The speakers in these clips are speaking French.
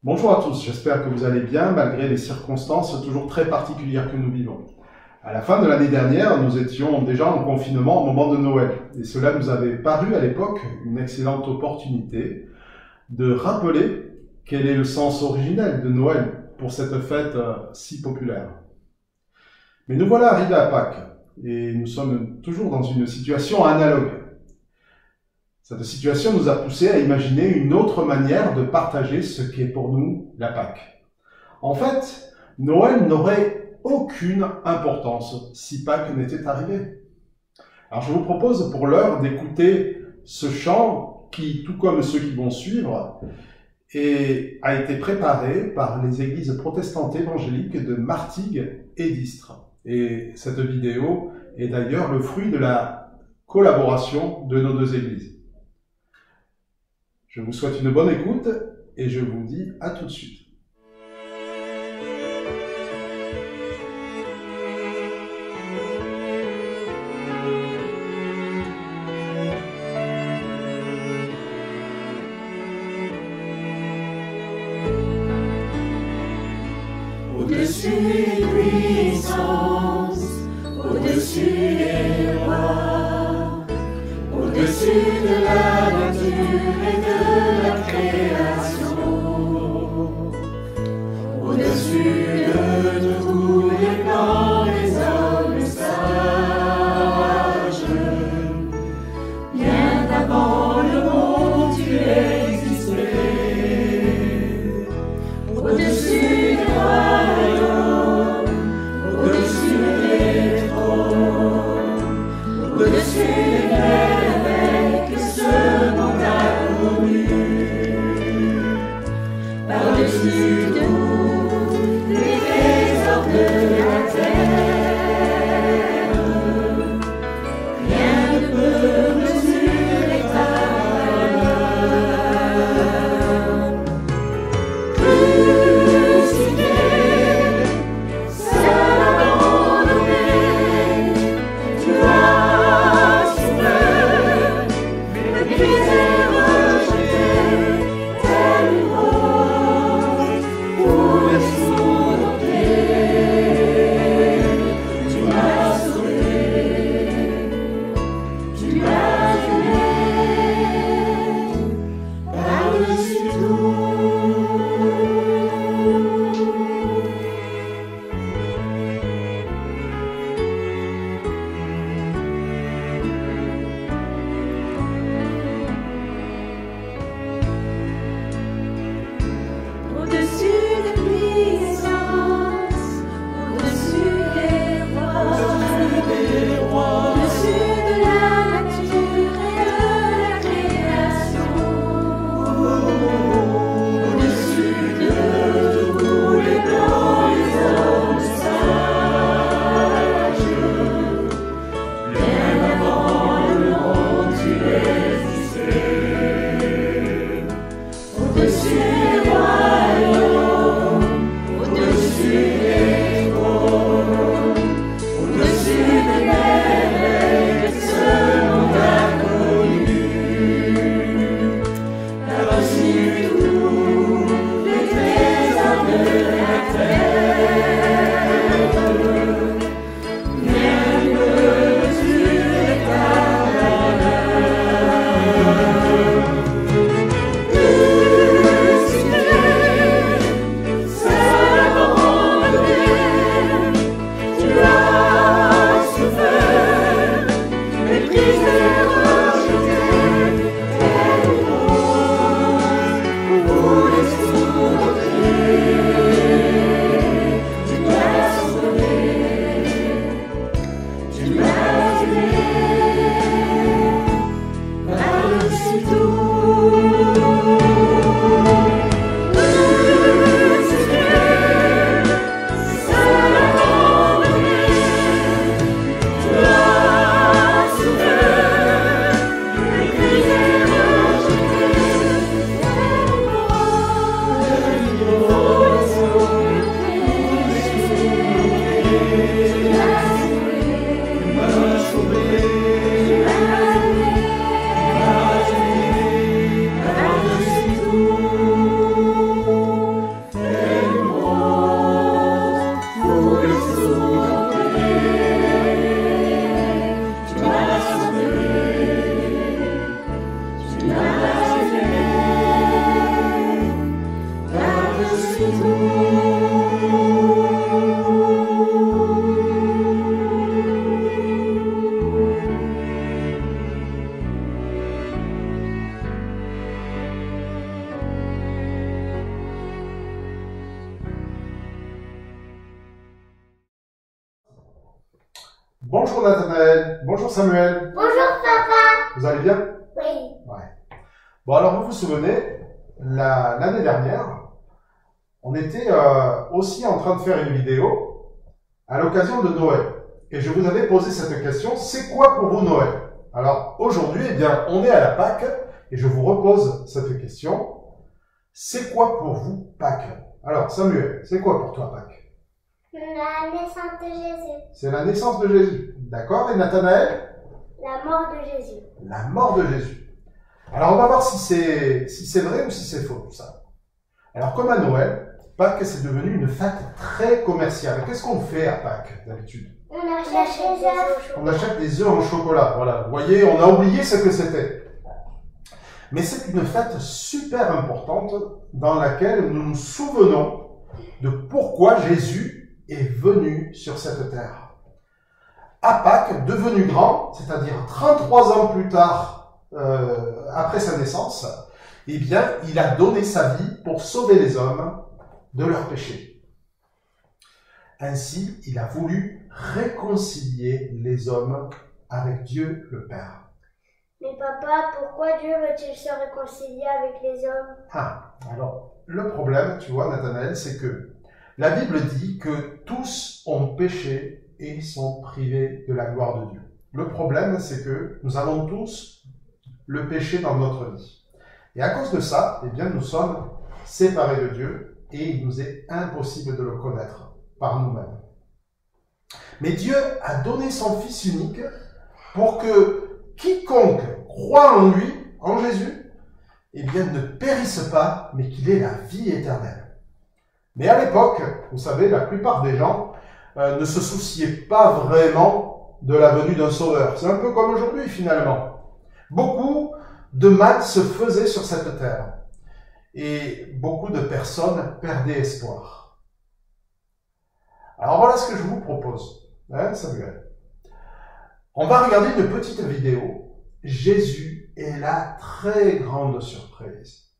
Bonjour à tous, j'espère que vous allez bien malgré les circonstances toujours très particulières que nous vivons. À la fin de l'année dernière, nous étions déjà en confinement au moment de Noël et cela nous avait paru à l'époque une excellente opportunité de rappeler quel est le sens originel de Noël pour cette fête si populaire. Mais nous voilà arrivés à Pâques et nous sommes toujours dans une situation analogue. Cette situation nous a poussé à imaginer une autre manière de partager ce qu'est pour nous la Pâque. En fait, Noël n'aurait aucune importance si Pâques n'était arrivé. Alors je vous propose pour l'heure d'écouter ce chant qui, tout comme ceux qui vont suivre, a été préparé par les églises protestantes évangéliques de Martigues et d'Istres. Et cette vidéo est d'ailleurs le fruit de la collaboration de nos deux églises. Je vous souhaite une bonne écoute et je vous dis à tout de suite. Au-dessus des puissances, au-dessus des rois, au-dessus de la nature et de la création, au-dessus de tous les plans des hommes sages, bien avant le monde tu existais, au-dessus des royaumes, au-dessus des trônes, au-dessus des merveilles que ce monde a connues. par-dessus tout. Bonjour Nathanaël, bonjour Samuel. Bonjour papa. Vous allez bien? Oui. Ouais. Bon alors vous vous souvenez, l'année dernière, on était aussi en train de faire une vidéo à l'occasion de Noël. Et je vous avais posé cette question, c'est quoi pour vous Noël? Alors aujourd'hui, eh bien, on est à la Pâque et je vous repose cette question. C'est quoi pour vous Pâques? Alors Samuel, c'est quoi pour toi Pâques? La naissance de Jésus. C'est la naissance de Jésus. D'accord? Et Nathanaël? La mort de Jésus. La mort de Jésus. Alors on va voir si c'est vrai ou si c'est faux tout ça. Alors comme à Noël, Pâques c'est devenu une fête très commerciale. Qu'est-ce qu'on fait à Pâques d'habitude? On achète des œufs. On achète des œufs en chocolat. Voilà. Vous voyez, on a oublié ce que c'était. Mais c'est une fête super importante dans laquelle nous nous souvenons de pourquoi Jésus est venu sur cette terre. À Pâques, devenu grand, c'est-à-dire 33 ans plus tard, après sa naissance, eh bien, il a donné sa vie pour sauver les hommes de leurs péchés. Ainsi, il a voulu réconcilier les hommes avec Dieu le Père. Mais papa, pourquoi Dieu veut-il se réconcilier avec les hommes? Ah, alors, le problème, tu vois, Nathanaël, c'est que la Bible dit que tous ont péché et sont privés de la gloire de Dieu. Le problème, c'est que nous avons tous le péché dans notre vie. Et à cause de ça, eh bien, nous sommes séparés de Dieu et il nous est impossible de le connaître par nous-mêmes. Mais Dieu a donné son Fils unique pour que quiconque croit en lui, en Jésus, eh bien, ne périsse pas, mais qu'il ait la vie éternelle. Mais à l'époque, vous savez, la plupart des gens ne se souciaient pas vraiment de la venue d'un sauveur. C'est un peu comme aujourd'hui finalement. Beaucoup de mal se faisait sur cette terre. Et beaucoup de personnes perdaient espoir. Alors voilà ce que je vous propose, hein, Samuel. On va regarder une petite vidéo. Jésus est la très grande surprise.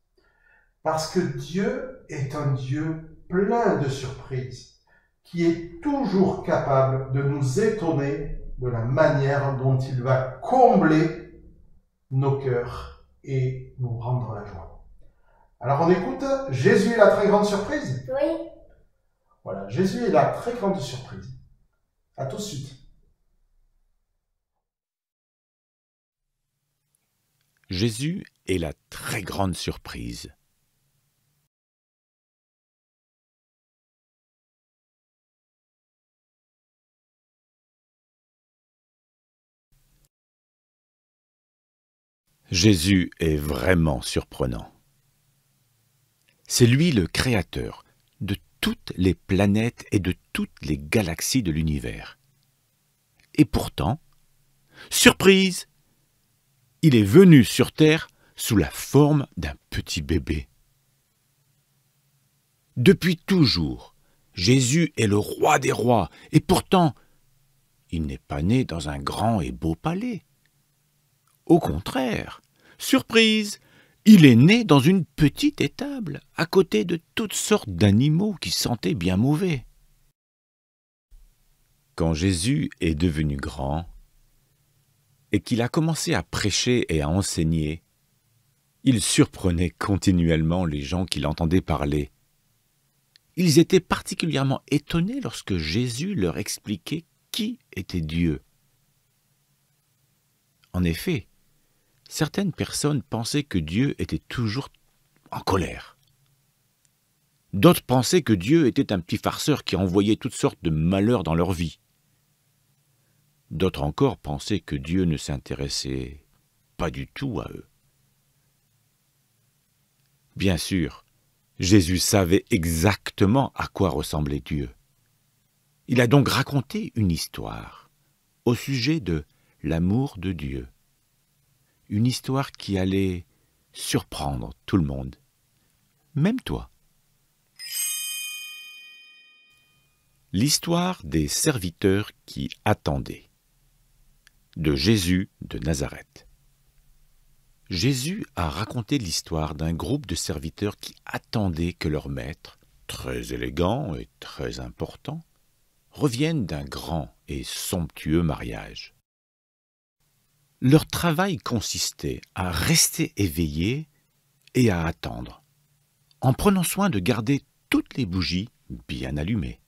Parce que Dieu est un Dieu plein de surprises, qui est toujours capable de nous étonner de la manière dont il va combler nos cœurs et nous rendre la joie. Alors on écoute, Jésus est la très grande surprise? Oui. Voilà, Jésus est la très grande surprise. À tout de suite. Jésus est la très grande surprise. Jésus est vraiment surprenant. C'est lui le créateur de toutes les planètes et de toutes les galaxies de l'univers. Et pourtant, surprise, il est venu sur Terre sous la forme d'un petit bébé. Depuis toujours, Jésus est le roi des rois, et pourtant, il n'est pas né dans un grand et beau palais. Au contraire, surprise, il est né dans une petite étable, à côté de toutes sortes d'animaux qui sentaient bien mauvais. Quand Jésus est devenu grand, et qu'il a commencé à prêcher et à enseigner, il surprenait continuellement les gens qui l'entendaient parler. Ils étaient particulièrement étonnés lorsque Jésus leur expliquait qui était Dieu. En effet, certaines personnes pensaient que Dieu était toujours en colère. D'autres pensaient que Dieu était un petit farceur qui envoyait toutes sortes de malheurs dans leur vie. D'autres encore pensaient que Dieu ne s'intéressait pas du tout à eux. Bien sûr, Jésus savait exactement à quoi ressemblait Dieu. Il a donc raconté une histoire au sujet de l'amour de Dieu. Une histoire qui allait surprendre tout le monde, même toi. L'histoire des serviteurs qui attendaient, de Jésus de Nazareth. Jésus a raconté l'histoire d'un groupe de serviteurs qui attendaient que leur maître, très élégant et très important, revienne d'un grand et somptueux mariage. Leur travail consistait à rester éveillés et à attendre, en prenant soin de garder toutes les bougies bien allumées.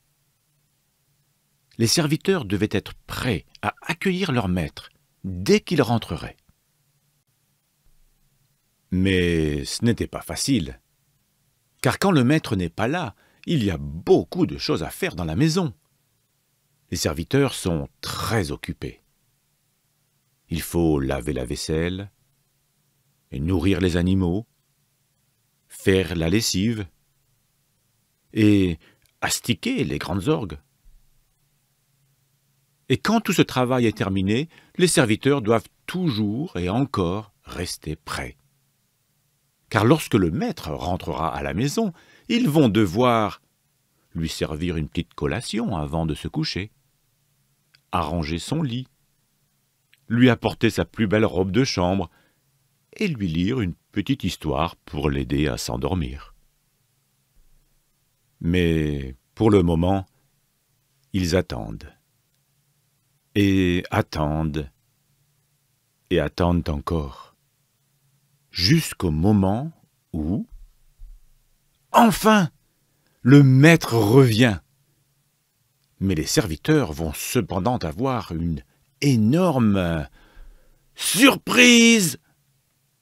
Les serviteurs devaient être prêts à accueillir leur maître dès qu'il rentrerait. Mais ce n'était pas facile, car quand le maître n'est pas là, il y a beaucoup de choses à faire dans la maison. Les serviteurs sont très occupés. Il faut laver la vaisselle, et nourrir les animaux, faire la lessive et astiquer les grandes orgues. Et quand tout ce travail est terminé, les serviteurs doivent toujours et encore rester prêts. Car lorsque le maître rentrera à la maison, ils vont devoir lui servir une petite collation avant de se coucher, arranger son lit, lui apporter sa plus belle robe de chambre et lui lire une petite histoire pour l'aider à s'endormir. Mais pour le moment, ils attendent. Et attendent. Et attendent encore. Jusqu'au moment où, enfin, le maître revient. Mais les serviteurs vont cependant avoir une énorme surprise.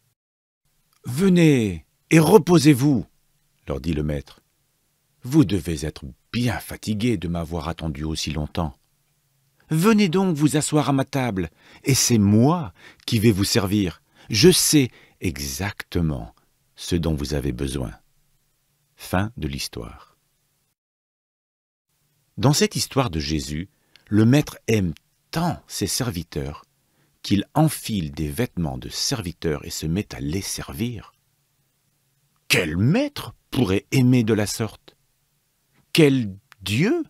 « Venez et reposez-vous, » leur dit le maître. « Vous devez être bien fatigués de m'avoir attendu aussi longtemps. Venez donc vous asseoir à ma table, et c'est moi qui vais vous servir. Je sais exactement ce dont vous avez besoin. » Fin de l'histoire. Dans cette histoire de Jésus, le maître aime tant ses serviteurs qu'il enfile des vêtements de serviteur et se met à les servir. Quel maître pourrait aimer de la sorte? Quel Dieu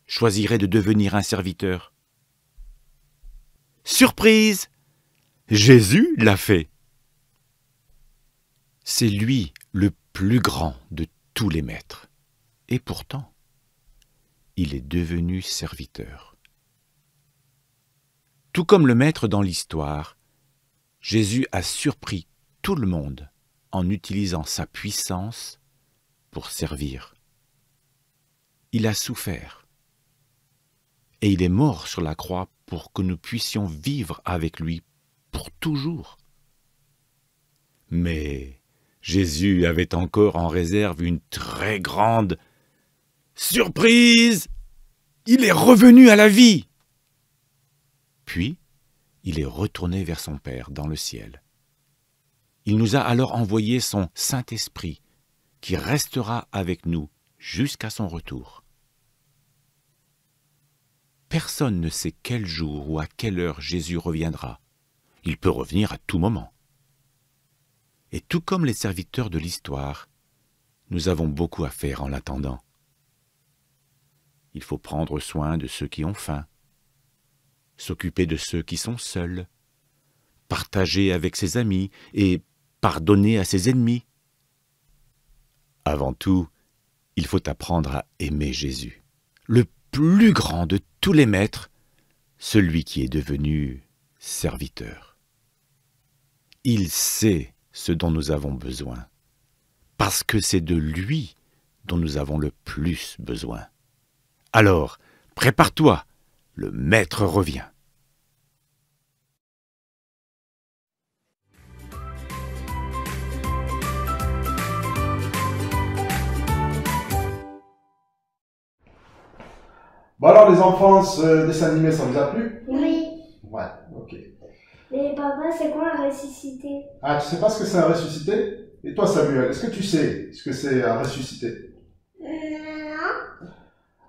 choisirait de devenir un serviteur? Surprise! Jésus l'a fait. C'est lui le plus grand de tous les maîtres. Et pourtant, il est devenu serviteur. Tout comme le maître dans l'histoire, Jésus a surpris tout le monde en utilisant sa puissance pour servir. Il a souffert et il est mort sur la croix pour que nous puissions vivre avec lui pour toujours. Mais Jésus avait encore en réserve une très grande surprise! Il est revenu à la vie! Puis, il est retourné vers son Père dans le ciel. Il nous a alors envoyé son Saint-Esprit, qui restera avec nous jusqu'à son retour. Personne ne sait quel jour ou à quelle heure Jésus reviendra. Il peut revenir à tout moment. Et tout comme les serviteurs de l'histoire, nous avons beaucoup à faire en l'attendant. Il faut prendre soin de ceux qui ont faim, s'occuper de ceux qui sont seuls, partager avec ses amis et pardonner à ses ennemis. Avant tout, il faut apprendre à aimer Jésus, le plus grand de tous les maîtres, celui qui est devenu serviteur. Il sait ce dont nous avons besoin, parce que c'est de lui dont nous avons le plus besoin. Alors, prépare-toi, le maître revient. Bon alors les enfants, ce dessin animé, ça vous a plu? Oui. Ouais, ok. Mais papa, c'est quoi un ressuscité? Ah, tu sais pas ce que c'est un ressuscité? Et toi Samuel, est-ce que tu sais ce que c'est un ressuscité? Non.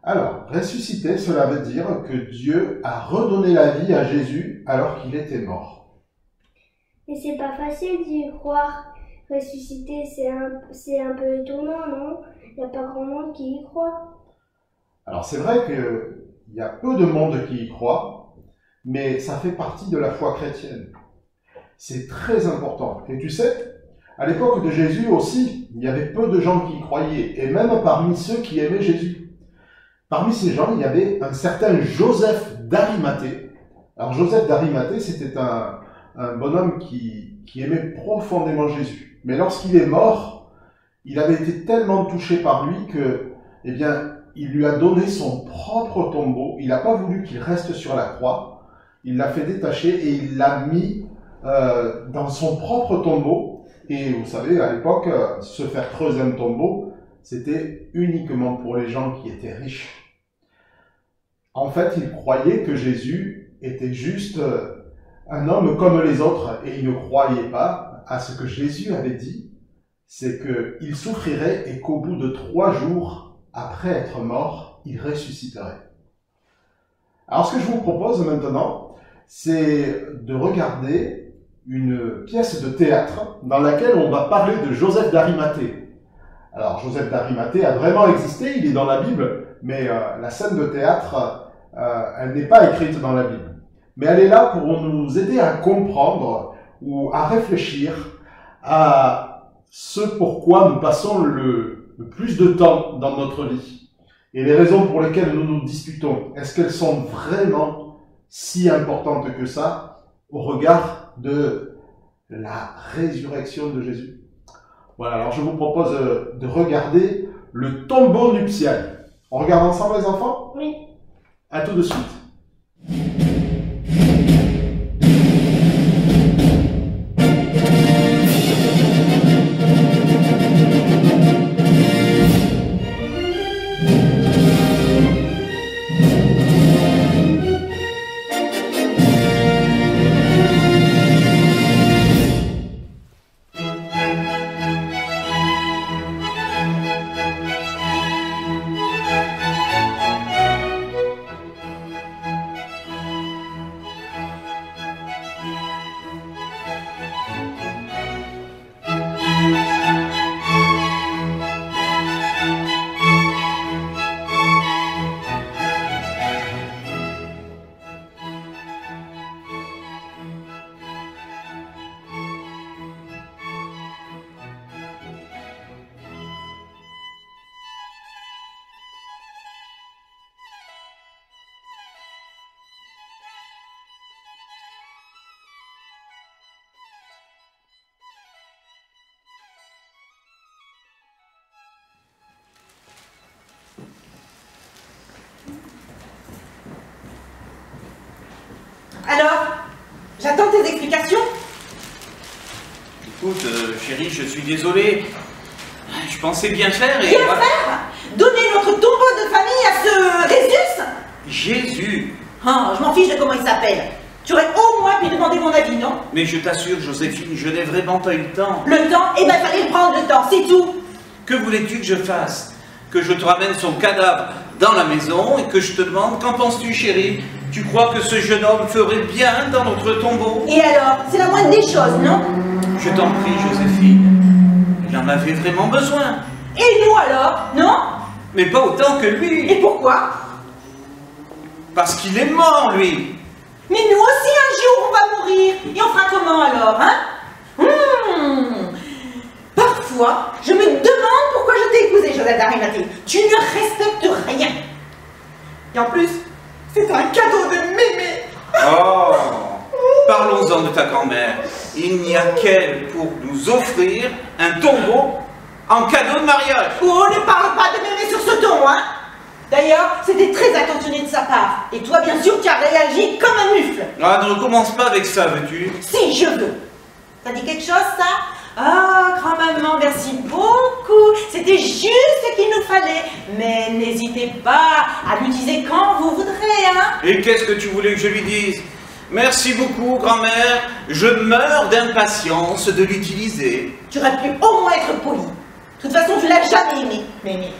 Alors, ressuscité, cela veut dire que Dieu a redonné la vie à Jésus alors qu'il était mort. Mais c'est pas facile d'y croire. ressuscité, c'est un peu étonnant, non? Il n'y a pas grand monde qui y croit. Alors c'est vrai qu'il y a peu de monde qui y croit, mais ça fait partie de la foi chrétienne. C'est très important. Et tu sais, à l'époque de Jésus aussi, il y avait peu de gens qui y croyaient, et même parmi ceux qui aimaient Jésus. Parmi ces gens, il y avait un certain Joseph d'Arimathée. Alors Joseph d'Arimathée, c'était un bonhomme qui aimait profondément Jésus. Mais lorsqu'il est mort, il avait été tellement touché par lui que, eh bien, il lui a donné son propre tombeau. Il n'a pas voulu qu'il reste sur la croix. Il l'a fait détacher et il l'a mis dans son propre tombeau. Et vous savez, à l'époque, se faire creuser un tombeau, c'était uniquement pour les gens qui étaient riches. En fait, il croyait que Jésus était juste un homme comme les autres et il ne croyait pas à ce que Jésus avait dit, c'est qu'il souffrirait et qu'au bout de 3 jours, après être mort, il ressusciterait. Alors ce que je vous propose maintenant, c'est de regarder une pièce de théâtre dans laquelle on va parler de Joseph d'Arimathée. Alors Joseph d'Arimathée a vraiment existé, il est dans la Bible, mais la scène de théâtre, elle n'est pas écrite dans la Bible. Mais elle est là pour nous aider à comprendre ou à réfléchir à ce pourquoi nous passons le plus de temps dans notre vie. Et les raisons pour lesquelles nous nous disputons, est-ce qu'elles sont vraiment si importantes que ça au regard de la résurrection de Jésus? Voilà, alors je vous propose de regarder le tombeau nuptial. On regarde ensemble les enfants? Oui. À tout de suite. Alors, j'attends tes explications. Écoute, chérie, je suis désolé. Je pensais bien faire et... Bien faire? Donner notre tombeau de famille à ce Jésus? Jésus? Oh, je m'en fiche de comment il s'appelle. Tu aurais au moins pu demander mon avis, non? Mais je t'assure, Joséphine, je n'ai vraiment pas eu le temps. Le temps? Eh ben, fallait le prendre le temps, c'est tout. Que voulais-tu que je fasse? Que je te ramène son cadavre dans la maison et que je te demande, qu'en penses-tu, chérie? Tu crois que ce jeune homme ferait bien dans notre tombeau? Et alors? C'est la moindre des choses, non? Je t'en prie, Joséphine. Il en avait vraiment besoin. Et nous alors? Non? Mais pas autant que lui. Et pourquoi? Parce qu'il est mort, lui. Mais nous aussi, un jour, on va mourir. Et on fera comment alors, hein? Parfois, je me demande pourquoi je t'ai épousé, Joseph d'Arimathée. Tu ne respectes rien. Et en plus, c'est un cadeau de mémé. Oh, parlons-en de ta grand-mère. Il n'y a qu'elle pour nous offrir un tombeau en cadeau de mariage. Oh, ne parle pas de mémé sur ce ton, hein? D'ailleurs, c'était très attentionné de sa part. Et toi, bien sûr, tu as réagi comme un mufle. Ah, ne commence pas avec ça, veux-tu? Si, je veux. T'as dit quelque chose, ça? Ah, grand-maman, merci beaucoup. C'était juste ce qu'il nous fallait. Mais n'hésitez pas à l'utiliser quand vous voudrez, hein? Et qu'est-ce que tu voulais que je lui dise? Merci beaucoup, grand-mère. Je meurs d'impatience de l'utiliser. Tu aurais pu au moins être poli. De toute façon, tu l'as jamais aimé, mémé.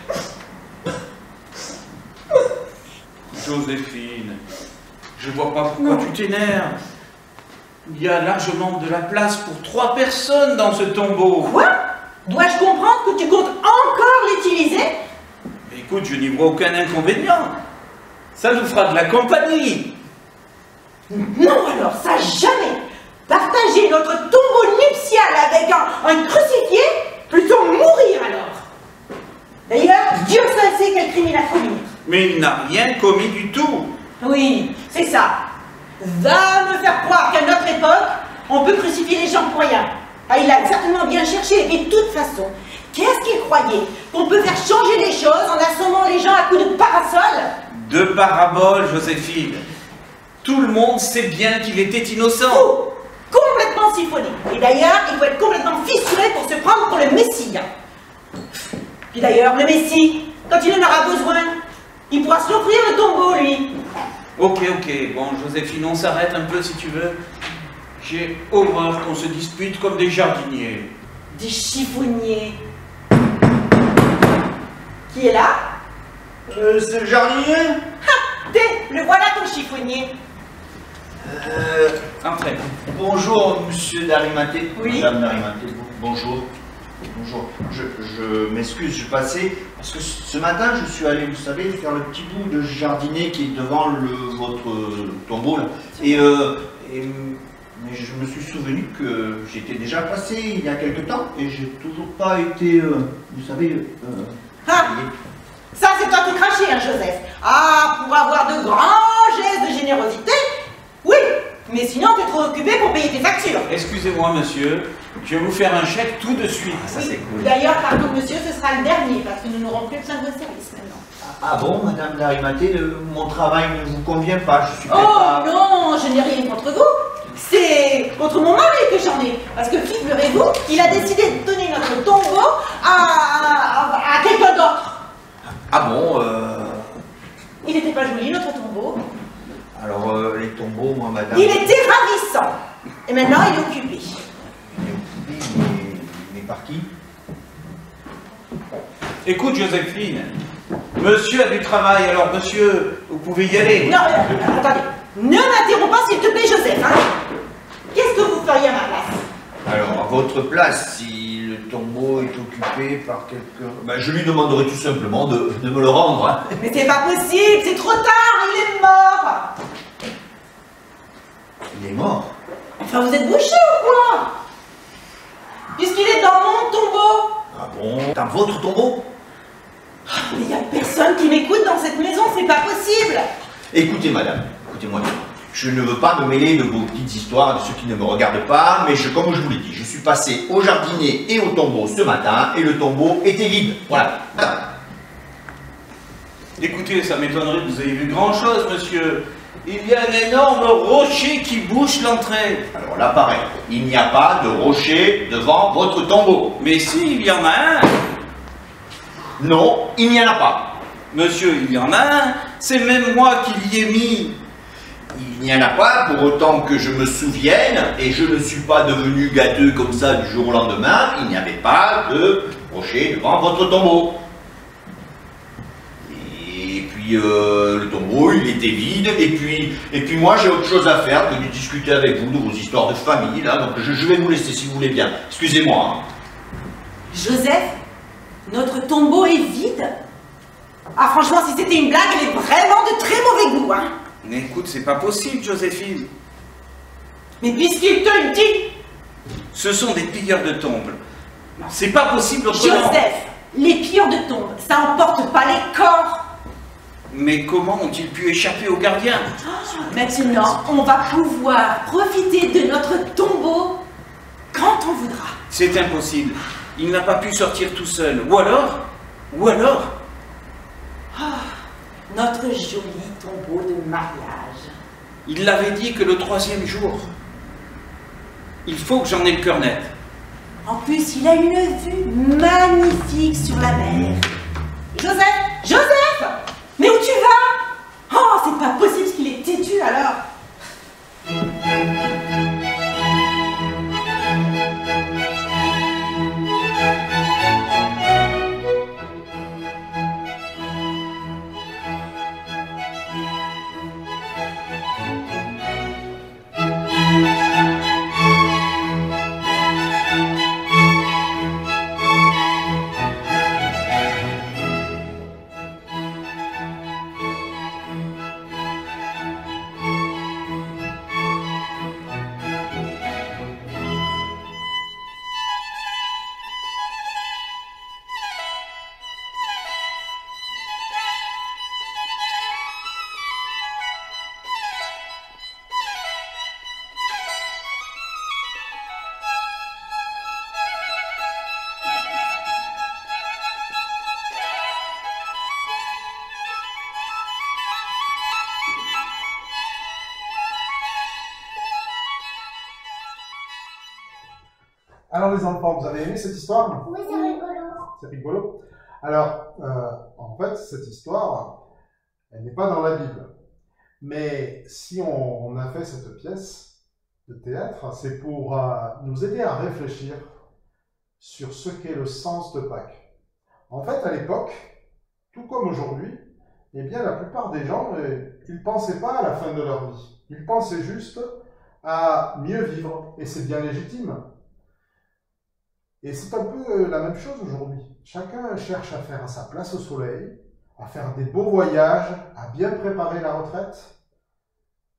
Joséphine, je vois pas pourquoi tu t'énerves. Il y a largement de la place pour 3 personnes dans ce tombeau. Quoi? Dois-je comprendre que tu comptes encore l'utiliser? Écoute, je n'y vois aucun inconvénient. Ça nous fera de la compagnie. Non alors, ça jamais! Partager notre tombeau nuptial avec un crucifié, plutôt mourir alors! D'ailleurs, Dieu seul sait quel crime il a commis. Mais il n'a rien commis du tout. Oui, c'est ça. Va me faire croire qu'à notre époque, on peut crucifier les gens pour rien. Ah, il a certainement bien cherché, et de toute façon, qu'est-ce qu'il croyait? Qu'on peut faire changer les choses en assommant les gens à coups de parasol? De parabole, Joséphine. Tout le monde sait bien qu'il était innocent. Fou! Complètement siphonné. Et d'ailleurs, il faut être complètement fissuré pour se prendre pour le Messie. Puis d'ailleurs, le Messie, quand il en aura besoin, il pourra se l'offrir le tombeau, lui. Ok, bon, Joséphine, on s'arrête un peu si tu veux. J'ai horreur qu'on se dispute comme des jardiniers. Des chiffonniers. Qui est là? C'est le jardinier? Le voilà ton chiffonnier. Entrez. Bonjour, monsieur Darimaté. Oui. Madame Darimaté, bonjour. Bonjour. Je m'excuse, je passais parce que ce matin, je suis allé, vous savez, faire le petit bout de jardinier qui est devant votre tombeau là. Mais je me suis souvenu que j'étais déjà passé il y a quelque temps et j'ai toujours pas été, vous savez, Ça, c'est toi qui crachais, hein, Joseph. Ah, pour avoir de grands gestes de générosité, oui. Mais sinon, tu es trop occupé pour payer tes factures. Excusez-moi, monsieur. Je vais vous faire un chèque tout de suite. ça c'est cool. D'ailleurs, pardon, monsieur, ce sera le dernier, parce que nous n'aurons plus besoin de vos services maintenant. Ah bon, madame Darimaté, mon travail ne vous convient pas, je suis Oh pas... non, je n'ai rien contre vous. C'est contre mon mari que j'en ai. Parce que figurez-vous, il a décidé de donner notre tombeau à quelqu'un d'autre. Ah bon, Il n'était pas joli, notre tombeau. alors les tombeaux, moi, madame... Il était ravissant. Et maintenant, il est occupé. Mais par qui? Écoute, Joséphine. Monsieur a du travail, alors monsieur, vous pouvez y aller. Non, attendez. Ne m'interromps pas, s'il te plaît, Joseph. Hein. Qu'est-ce que vous feriez à ma place? Alors, à votre place, si le tombeau est occupé par quelqu'un... Ben, je lui demanderai tout simplement de me le rendre. Hein. Mais c'est pas possible, c'est trop tard, il est mort. Il est mort. Enfin, vous êtes bouché ou quoi? Puisqu'il est dans mon tombeau. Ah bon? Dans votre tombeau? Mais il n'y a personne qui m'écoute dans cette maison, c'est pas possible. Écoutez, madame, écoutez-moi bien. Je ne veux pas me mêler de vos petites histoires, de ceux qui ne me regardent pas, mais comme je vous l'ai dit, je suis passé au jardinier et au tombeau ce matin, et le tombeau était vide. Voilà. Écoutez, ça m'étonnerait que vous ayez vu grand-chose, monsieur. Il y a un énorme rocher qui bouche l'entrée. Alors là, pareil, il n'y a pas de rocher devant votre tombeau. Mais si, il y en a un. Non, il n'y en a pas. Monsieur, il y en a un. C'est même moi qui l'y ai mis. Il n'y en a pas pour autant que je me souvienne, et je ne suis pas devenu gâteux comme ça du jour au lendemain, il n'y avait pas de rocher devant votre tombeau. Et puis le tombeau, il était vide, et puis moi j'ai autre chose à faire que de discuter avec vous de vos histoires de famille, là, donc je vais vous laisser si vous voulez bien. Excusez-moi. Hein. Joseph, notre tombeau est vide. Ah franchement, si c'était une blague, elle est vraiment de très mauvais goût, hein. Mais écoute, c'est pas possible, Joséphine. Mais puisqu'il te le dit... Ce sont des pilleurs de tombes. C'est pas possible autrement. Joseph, les pilleurs de tombes, ça emporte pas les corps. Mais comment ont-ils pu échapper aux gardiens? Maintenant, on va pouvoir profiter de notre tombeau quand on voudra. C'est impossible. Il n'a pas pu sortir tout seul. Ou alors Notre joli tombeau de mariage. il l'avait dit que le 3e jour. Il faut que j'en ai le cœur net. En plus, il a une vue magnifique sur la mer. Joseph, mais où tu vas? Oh, c'est pas possible qu'il est têtu alors. les enfants, vous avez aimé cette histoire? Oui, c'est rigolo. C'est rigolo. Alors, en fait, cette histoire, elle n'est pas dans la Bible. Mais si on a fait cette pièce de théâtre, c'est pour nous aider à réfléchir sur ce qu'est le sens de Pâques. En fait, à l'époque, tout comme aujourd'hui, eh bien, la plupart des gens, ils ne pensaient pas à la fin de leur vie. Ils pensaient juste à mieux vivre, et c'est bien légitime. Et c'est un peu la même chose aujourd'hui. Chacun cherche à faire sa place au soleil, à faire des beaux voyages, à bien préparer la retraite.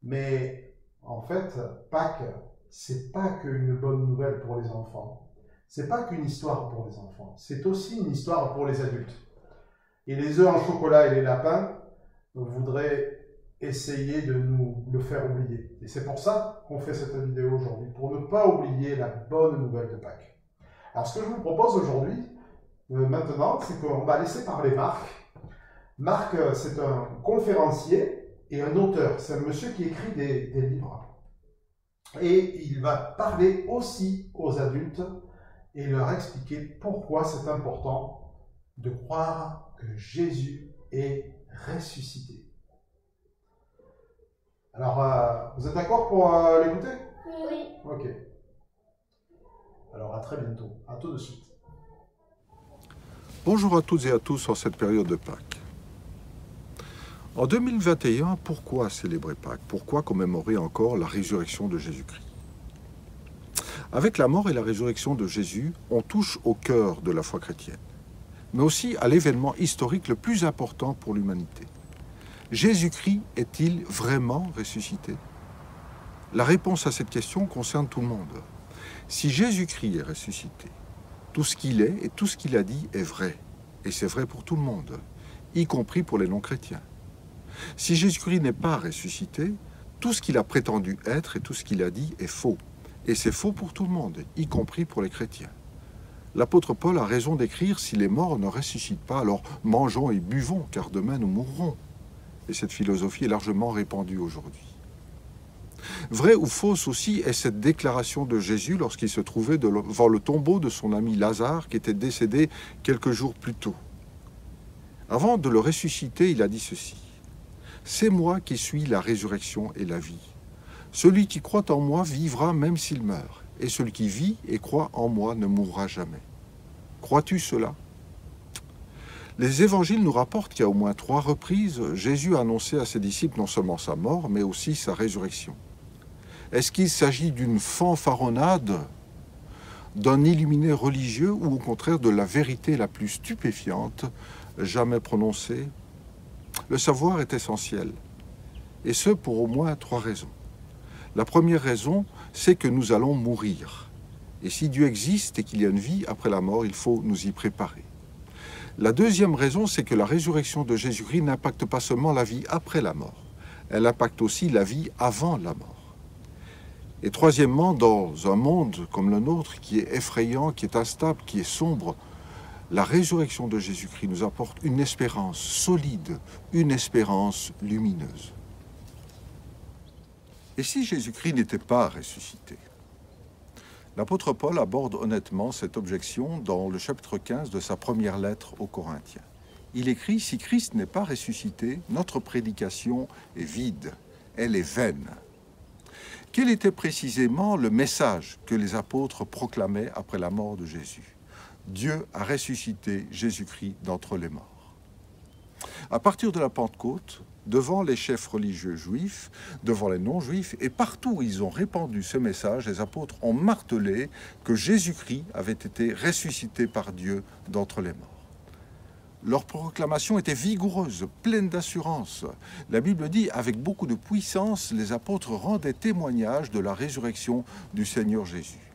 Mais en fait, Pâques, c'est pas qu'une bonne nouvelle pour les enfants. C'est pas qu'une histoire pour les enfants. C'est aussi une histoire pour les adultes. Et les œufs en chocolat et les lapins voudraient essayer de nous le faire oublier. Et c'est pour ça qu'on fait cette vidéo aujourd'hui, pour ne pas oublier la bonne nouvelle de Pâques. Alors ce que je vous propose aujourd'hui, maintenant, c'est qu'on va laisser parler Marc. Marc, c'est un conférencier et un auteur. C'est un monsieur qui écrit des livres. Et il va parler aussi aux adultes et leur expliquer pourquoi c'est important de croire que Jésus est ressuscité. Alors, vous êtes d'accord pour l'écouter? Oui. Ok. Alors, à très bientôt. À tout de suite. Bonjour à toutes et à tous en cette période de Pâques. En 2021, pourquoi célébrer Pâques? Pourquoi commémorer encore la résurrection de Jésus-Christ? Avec la mort et la résurrection de Jésus, on touche au cœur de la foi chrétienne, mais aussi à l'événement historique le plus important pour l'humanité. Jésus-Christ est-il vraiment ressuscité? La réponse à cette question concerne tout le monde. Si Jésus-Christ est ressuscité, tout ce qu'il est et tout ce qu'il a dit est vrai. Et c'est vrai pour tout le monde, y compris pour les non-chrétiens. Si Jésus-Christ n'est pas ressuscité, tout ce qu'il a prétendu être et tout ce qu'il a dit est faux. Et c'est faux pour tout le monde, y compris pour les chrétiens. L'apôtre Paul a raison d'écrire « Si les morts ne ressuscitent pas, alors mangeons et buvons, car demain nous mourrons. » Et cette philosophie est largement répandue aujourd'hui. Vraie ou fausse aussi est cette déclaration de Jésus lorsqu'il se trouvait devant le tombeau de son ami Lazare qui était décédé quelques jours plus tôt. Avant de le ressusciter, il a dit ceci: « C'est moi qui suis la résurrection et la vie. Celui qui croit en moi vivra même s'il meurt, et celui qui vit et croit en moi ne mourra jamais. » Crois-tu cela? Les évangiles nous rapportent qu'à au moins 3 reprises, Jésus a annoncé à ses disciples non seulement sa mort, mais aussi sa résurrection. Est-ce qu'il s'agit d'une fanfaronnade, d'un illuminé religieux, ou au contraire de la vérité la plus stupéfiante jamais prononcée? Le savoir est essentiel, et ce pour au moins 3 raisons. La première raison, c'est que nous allons mourir. Et si Dieu existe et qu'il y a une vie après la mort, il faut nous y préparer. La deuxième raison, c'est que la résurrection de Jésus-Christ n'impacte pas seulement la vie après la mort, elle impacte aussi la vie avant la mort. Et troisièmement, dans un monde comme le nôtre, qui est effrayant, qui est instable, qui est sombre, la résurrection de Jésus-Christ nous apporte une espérance solide, une espérance lumineuse. Et si Jésus-Christ n'était pas ressuscité? L'apôtre Paul aborde honnêtement cette objection dans le chapitre 15 de sa première lettre aux Corinthiens. Il écrit « Si Christ n'est pas ressuscité, notre prédication est vide, elle est vaine. » Quel était précisément le message que les apôtres proclamaient après la mort de Jésus? Dieu a ressuscité Jésus-Christ d'entre les morts. À partir de la Pentecôte, devant les chefs religieux juifs, devant les non-juifs, et partout où ils ont répandu ce message, les apôtres ont martelé que Jésus-Christ avait été ressuscité par Dieu d'entre les morts. Leur proclamation était vigoureuse, pleine d'assurance. La Bible dit, avec beaucoup de puissance, les apôtres rendaient témoignage de la résurrection du Seigneur Jésus.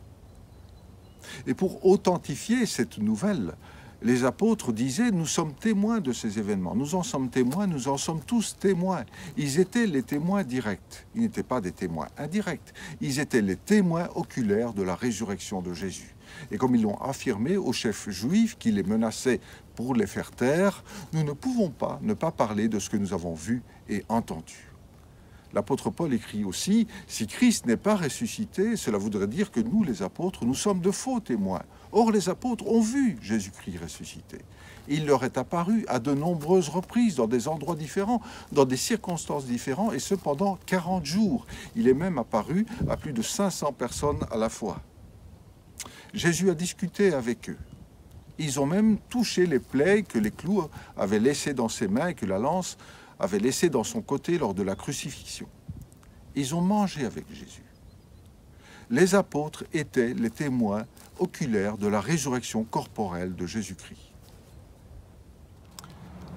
Et pour authentifier cette nouvelle, les apôtres disaient, nous sommes témoins de ces événements. Nous en sommes témoins, nous en sommes tous témoins. Ils étaient les témoins directs. Ils n'étaient pas des témoins indirects. Ils étaient les témoins oculaires de la résurrection de Jésus. Et comme ils l'ont affirmé aux chefs juifs qui les menaçaient pour les faire taire, nous ne pouvons pas ne pas parler de ce que nous avons vu et entendu. L'apôtre Paul écrit aussi, « Si Christ n'est pas ressuscité, cela voudrait dire que nous, les apôtres, nous sommes de faux témoins. Or, les apôtres ont vu Jésus-Christ ressuscité. Il leur est apparu à de nombreuses reprises, dans des endroits différents, dans des circonstances différentes, et ce pendant 40 jours. Il est même apparu à plus de 500 personnes à la fois. Jésus a discuté avec eux. Ils ont même touché les plaies que les clous avaient laissées dans ses mains et que la lance avait laissées dans son côté lors de la crucifixion. Ils ont mangé avec Jésus. Les apôtres étaient les témoins oculaires de la résurrection corporelle de Jésus-Christ.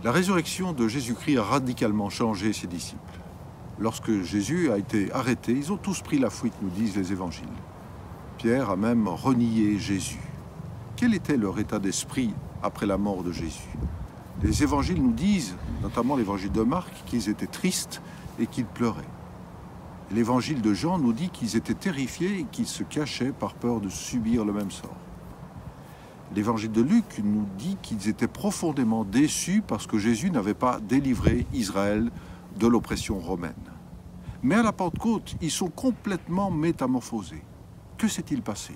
La résurrection de Jésus-Christ a radicalement changé ses disciples. Lorsque Jésus a été arrêté, ils ont tous pris la fuite, nous disent les évangiles. Pierre a même renié Jésus. Quel était leur état d'esprit après la mort de Jésus? Les évangiles nous disent, notamment l'évangile de Marc, qu'ils étaient tristes et qu'ils pleuraient. L'évangile de Jean nous dit qu'ils étaient terrifiés et qu'ils se cachaient par peur de subir le même sort. L'évangile de Luc nous dit qu'ils étaient profondément déçus parce que Jésus n'avait pas délivré Israël de l'oppression romaine. Mais à la Pentecôte, ils sont complètement métamorphosés. Que s'est-il passé?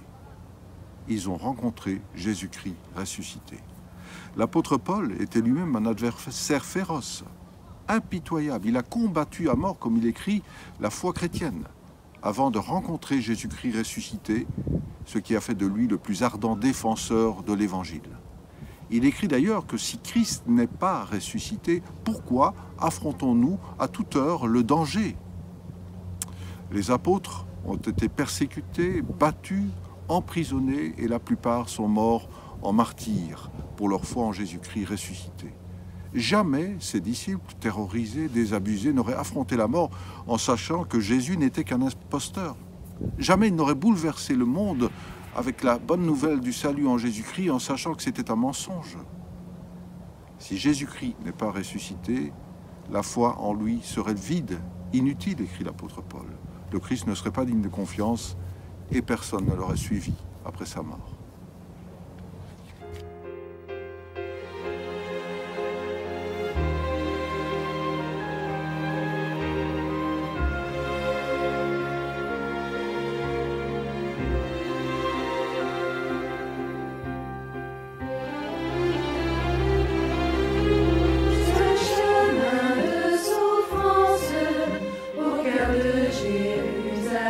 Ils ont rencontré Jésus-Christ ressuscité. L'apôtre Paul était lui-même un adversaire féroce, impitoyable. Il a combattu à mort, comme il écrit, la foi chrétienne, avant de rencontrer Jésus-Christ ressuscité, ce qui a fait de lui le plus ardent défenseur de l'Évangile. Il écrit d'ailleurs que si Christ n'est pas ressuscité, pourquoi affrontons-nous à toute heure le danger? Les apôtres ont été persécutés, battus, emprisonnés, et la plupart sont morts en martyrs pour leur foi en Jésus-Christ ressuscité. Jamais ces disciples terrorisés, désabusés, n'auraient affronté la mort en sachant que Jésus n'était qu'un imposteur. Jamais ils n'auraient bouleversé le monde avec la bonne nouvelle du salut en Jésus-Christ en sachant que c'était un mensonge. Si Jésus-Christ n'est pas ressuscité, la foi en lui serait vide, inutile, écrit l'apôtre Paul. Le Christ ne serait pas digne de confiance et personne ne l'aurait suivi après sa mort.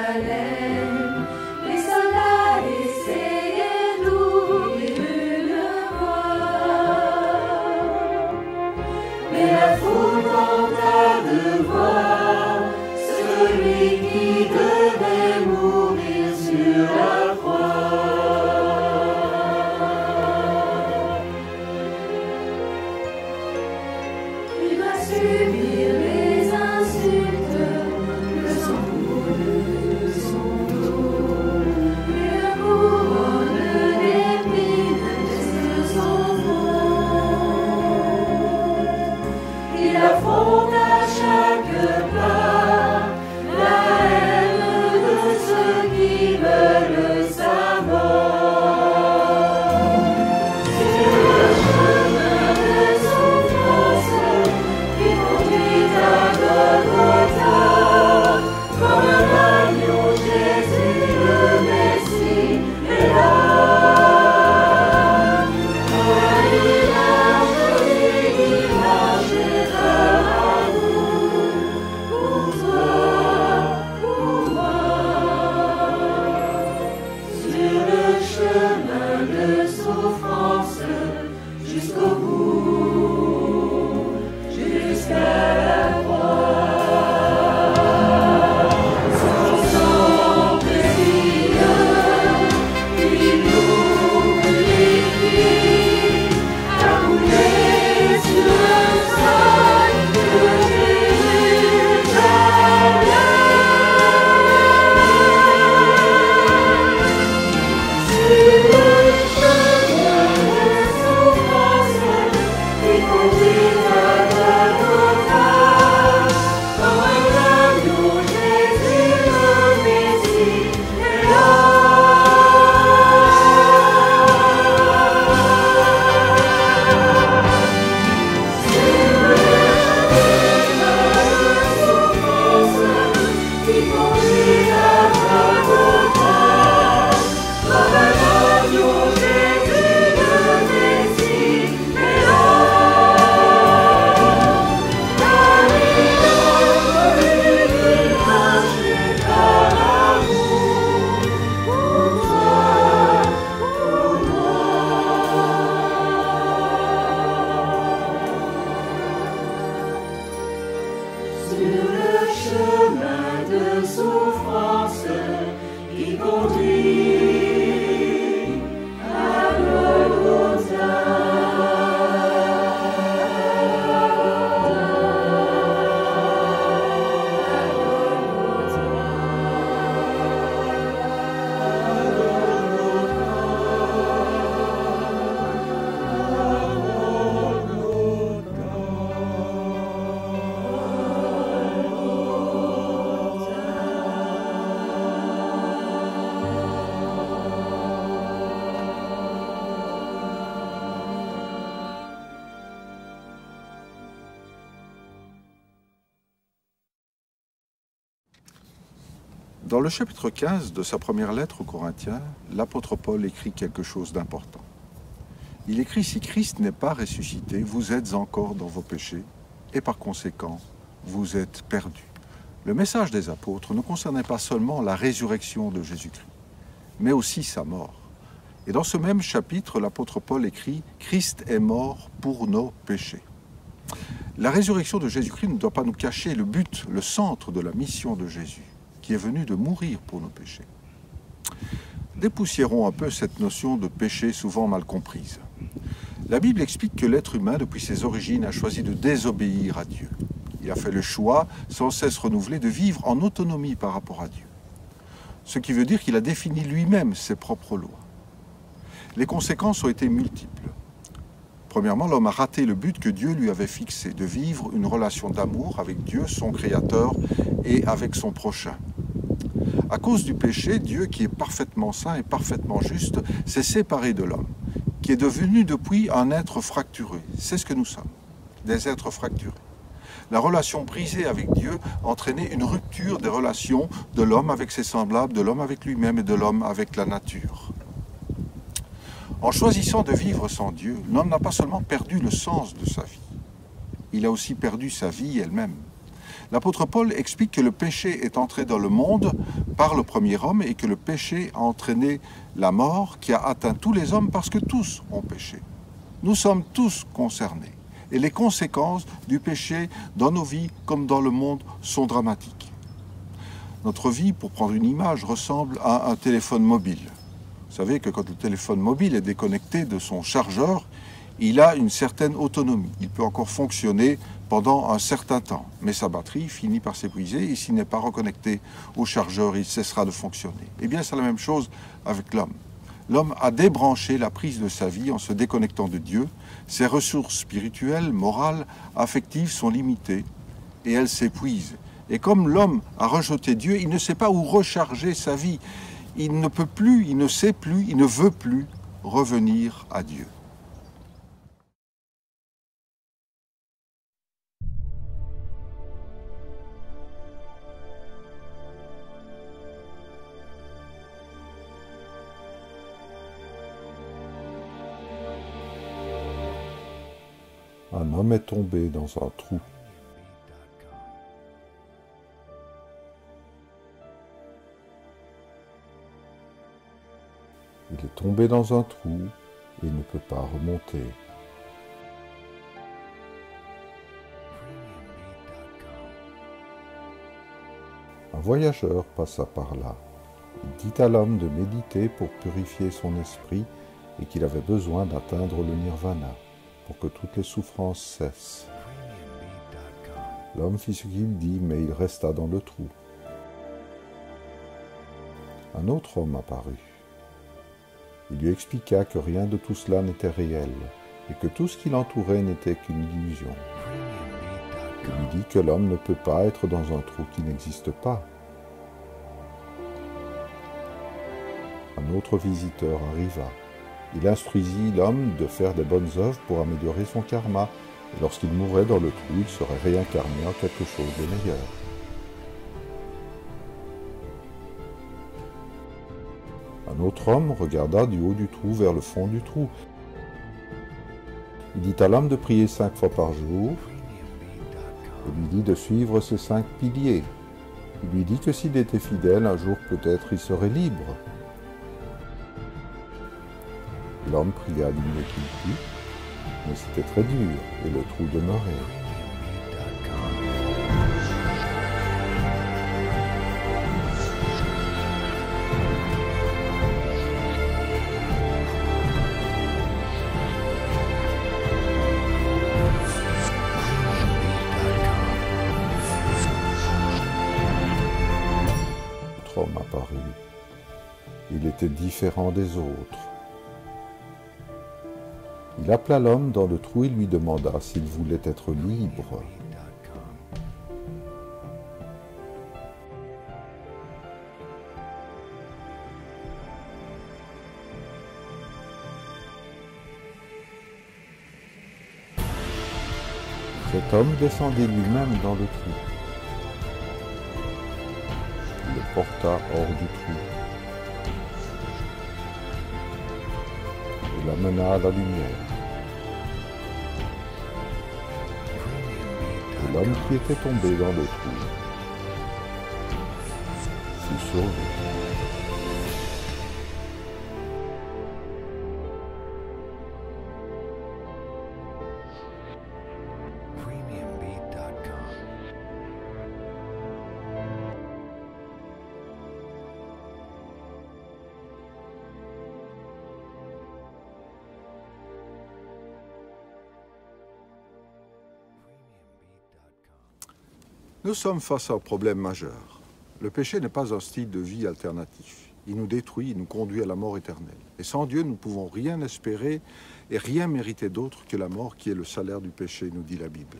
Jérusalem, les soldats essayaient Dans le chapitre 15 de sa première lettre aux Corinthiens, l'apôtre Paul écrit quelque chose d'important. Il écrit « Si Christ n'est pas ressuscité, vous êtes encore dans vos péchés, et par conséquent, vous êtes perdus. » Le message des apôtres ne concernait pas seulement la résurrection de Jésus-Christ, mais aussi sa mort. Et dans ce même chapitre, l'apôtre Paul écrit « Christ est mort pour nos péchés ». La résurrection de Jésus-Christ ne doit pas nous cacher le but, le centre de la mission de Jésus, qui est venu de mourir pour nos péchés. Dépoussiérons un peu cette notion de péché souvent mal comprise. La Bible explique que l'être humain, depuis ses origines, a choisi de désobéir à Dieu. Il a fait le choix, sans cesse renouvelé, de vivre en autonomie par rapport à Dieu. Ce qui veut dire qu'il a défini lui-même ses propres lois. Les conséquences ont été multiples. Premièrement, l'homme a raté le but que Dieu lui avait fixé, de vivre une relation d'amour avec Dieu, son Créateur, et avec son prochain. À cause du péché, Dieu, qui est parfaitement saint et parfaitement juste, s'est séparé de l'homme, qui est devenu depuis un être fracturé. C'est ce que nous sommes, des êtres fracturés. La relation brisée avec Dieu entraînait une rupture des relations de l'homme avec ses semblables, de l'homme avec lui-même et de l'homme avec la nature. En choisissant de vivre sans Dieu, l'homme n'a pas seulement perdu le sens de sa vie, il a aussi perdu sa vie elle-même. L'apôtre Paul explique que le péché est entré dans le monde par le premier homme et que le péché a entraîné la mort qui a atteint tous les hommes parce que tous ont péché. Nous sommes tous concernés et les conséquences du péché dans nos vies comme dans le monde sont dramatiques. Notre vie, pour prendre une image, ressemble à un téléphone mobile. Vous savez que quand le téléphone mobile est déconnecté de son chargeur, il a une certaine autonomie. Il peut encore fonctionner pendant un certain temps, mais sa batterie finit par s'épuiser et s'il n'est pas reconnecté au chargeur, il cessera de fonctionner. Eh bien, c'est la même chose avec l'homme. L'homme a débranché la prise de sa vie en se déconnectant de Dieu. Ses ressources spirituelles, morales, affectives sont limitées et elles s'épuisent. Et comme l'homme a rejeté Dieu, il ne sait pas où recharger sa vie. Il ne peut plus, il ne sait plus, il ne veut plus revenir à Dieu. Un homme est tombé dans un trou. Il est tombé dans un trou et ne peut pas remonter. Un voyageur passa par là. Il dit à l'homme de méditer pour purifier son esprit et qu'il avait besoin d'atteindre le nirvana pour que toutes les souffrances cessent. L'homme fit ce qu'il dit, mais il resta dans le trou. Un autre homme apparut. Il lui expliqua que rien de tout cela n'était réel et que tout ce qui l'entourait n'était qu'une illusion. Il lui dit que l'homme ne peut pas être dans un trou qui n'existe pas. Un autre visiteur arriva. Il instruisit l'homme de faire des bonnes œuvres pour améliorer son karma, et lorsqu'il mourrait dans le trou, il serait réincarné en quelque chose de meilleur. Un autre homme regarda du haut du trou vers le fond du trou. Il dit à l'homme de prier 5 fois par jour, et lui dit de suivre ces 5 piliers. Il lui dit que s'il était fidèle, un jour peut-être il serait libre. L'homme pria du mieux qu'il put, mais c'était très dur, et le trou demeurait. L'autre homme apparut. Il était différent des autres. Il appela l'homme dans le trou et lui demanda s'il voulait être libre. Cet homme descendit lui-même dans le trou. Il le porta hors du trou et l'amena à la lumière. Et l'homme qui était tombé dans le trou fut sauvé. Nous sommes face à un problème majeur. Le péché n'est pas un style de vie alternatif. Il nous détruit, il nous conduit à la mort éternelle. Et sans Dieu, nous ne pouvons rien espérer et rien mériter d'autre que la mort qui est le salaire du péché, nous dit la Bible.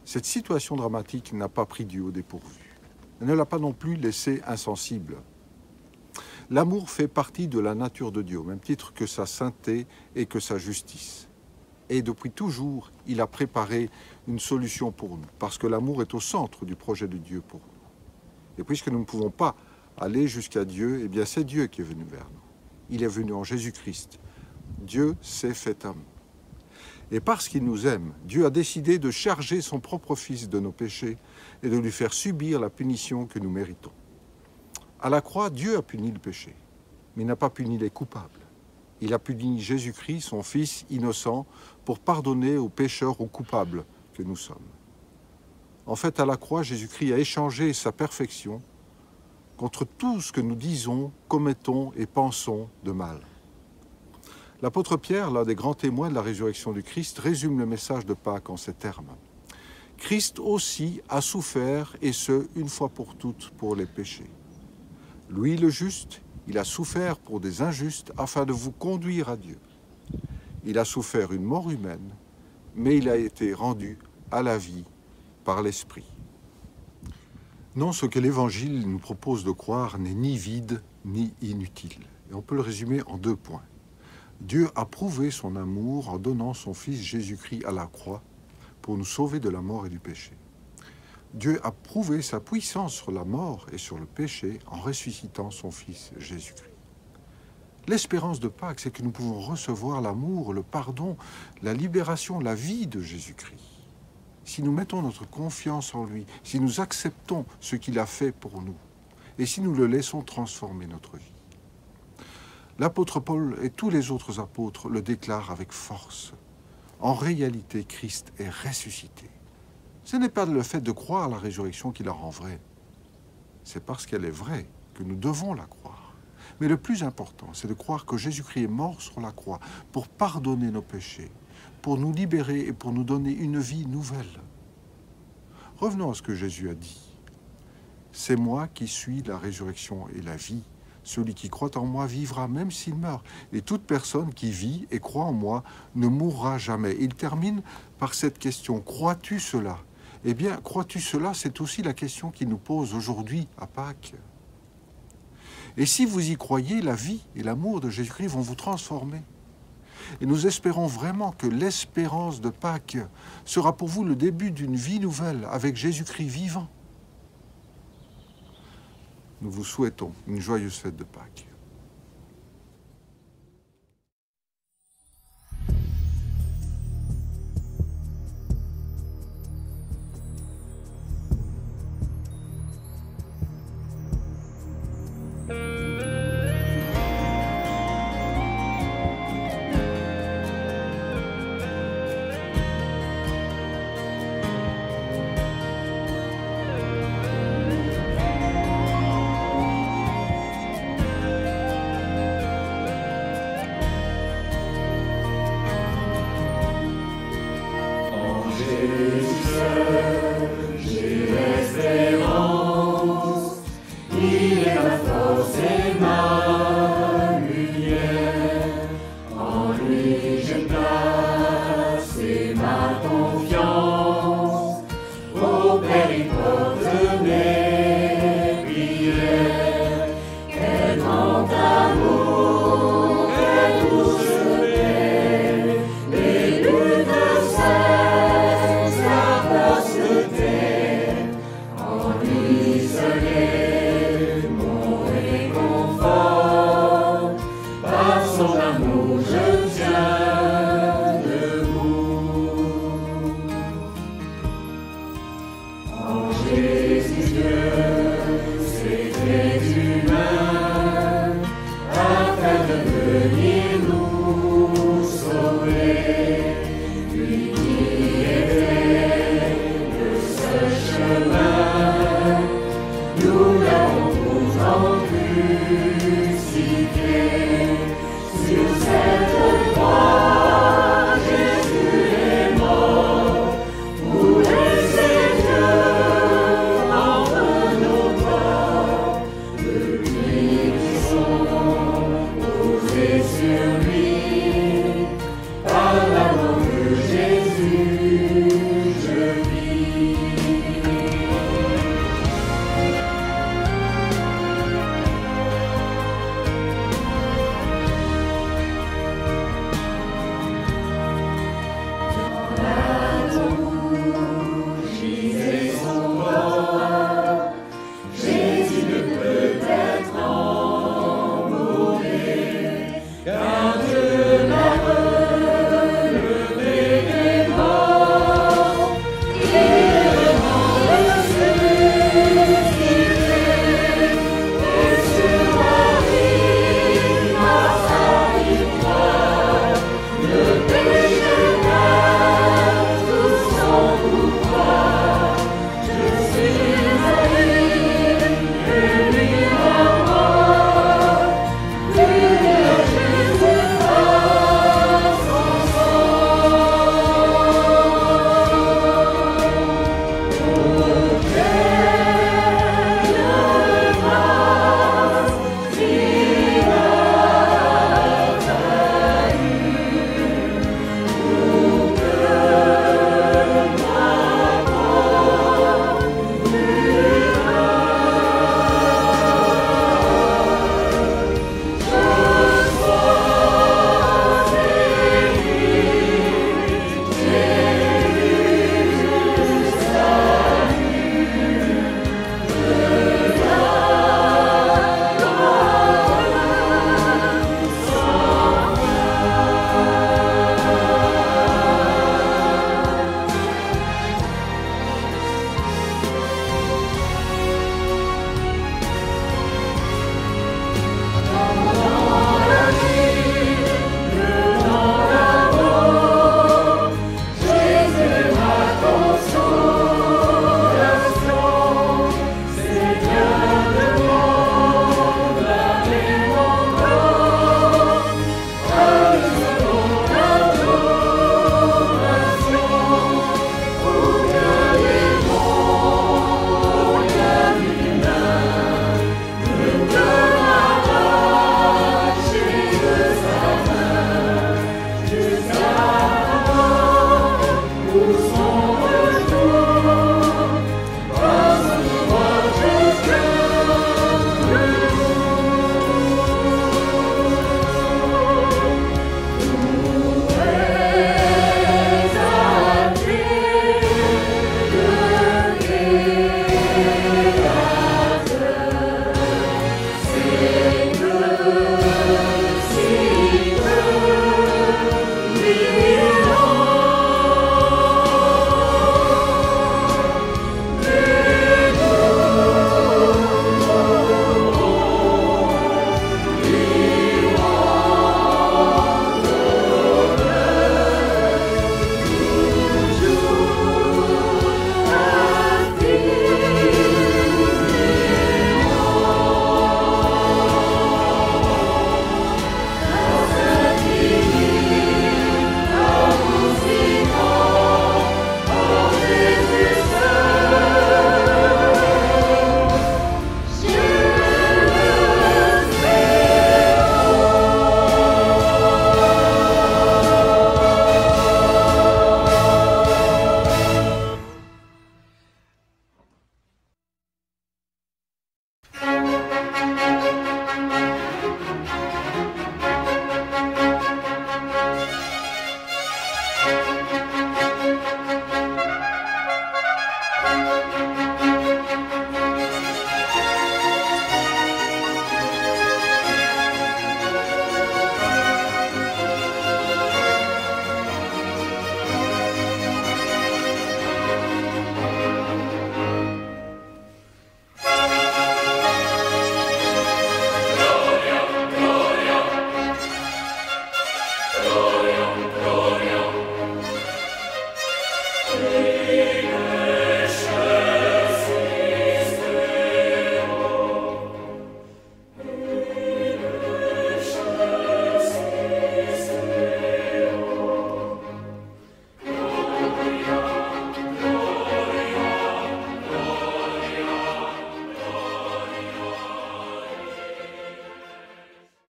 Cette situation dramatique n'a pas pris Dieu au dépourvu. Elle ne l'a pas non plus laissé insensible. L'amour fait partie de la nature de Dieu, au même titre que sa sainteté et que sa justice. Et depuis toujours, il a préparé une solution pour nous, parce que l'amour est au centre du projet de Dieu pour nous. Et puisque nous ne pouvons pas aller jusqu'à Dieu, eh bien c'est Dieu qui est venu vers nous. Il est venu en Jésus-Christ. Dieu s'est fait homme. Et parce qu'il nous aime, Dieu a décidé de charger son propre Fils de nos péchés et de lui faire subir la punition que nous méritons. À la croix, Dieu a puni le péché, mais il n'a pas puni les coupables. Il a puni Jésus-Christ, son Fils innocent, pour pardonner aux pécheurs, aux coupables que nous sommes. En fait, à la croix, Jésus-Christ a échangé sa perfection contre tout ce que nous disons, commettons et pensons de mal. L'apôtre Pierre, l'un des grands témoins de la résurrection du Christ, résume le message de Pâques en ces termes. Christ aussi a souffert, et ce, une fois pour toutes, pour les péchés. Lui, le juste, il a souffert pour des injustes afin de vous conduire à Dieu. Il a souffert une mort humaine, mais il a été rendu à la vie par l'Esprit. Non, ce que l'Évangile nous propose de croire n'est ni vide ni inutile. Et on peut le résumer en 2 points. Dieu a prouvé son amour en donnant son Fils Jésus-Christ à la croix pour nous sauver de la mort et du péché. Dieu a prouvé sa puissance sur la mort et sur le péché en ressuscitant son Fils Jésus-Christ. L'espérance de Pâques, c'est que nous pouvons recevoir l'amour, le pardon, la libération, la vie de Jésus-Christ. Si nous mettons notre confiance en lui, si nous acceptons ce qu'il a fait pour nous, et si nous le laissons transformer notre vie. L'apôtre Paul et tous les autres apôtres le déclarent avec force. En réalité, Christ est ressuscité. Ce n'est pas le fait de croire à la résurrection qui la rend vraie. C'est parce qu'elle est vraie que nous devons la croire. Mais le plus important, c'est de croire que Jésus-Christ est mort sur la croix pour pardonner nos péchés, pour nous libérer et pour nous donner une vie nouvelle. Revenons à ce que Jésus a dit. C'est moi qui suis la résurrection et la vie. Celui qui croit en moi vivra même s'il meurt. Et toute personne qui vit et croit en moi ne mourra jamais. Il termine par cette question. Crois-tu cela ? Eh bien, crois-tu cela? C'est aussi la question qu'il nous pose aujourd'hui à Pâques. Et si vous y croyez, la vie et l'amour de Jésus-Christ vont vous transformer. Et nous espérons vraiment que l'espérance de Pâques sera pour vous le début d'une vie nouvelle avec Jésus-Christ vivant. Nous vous souhaitons une joyeuse fête de Pâques. né.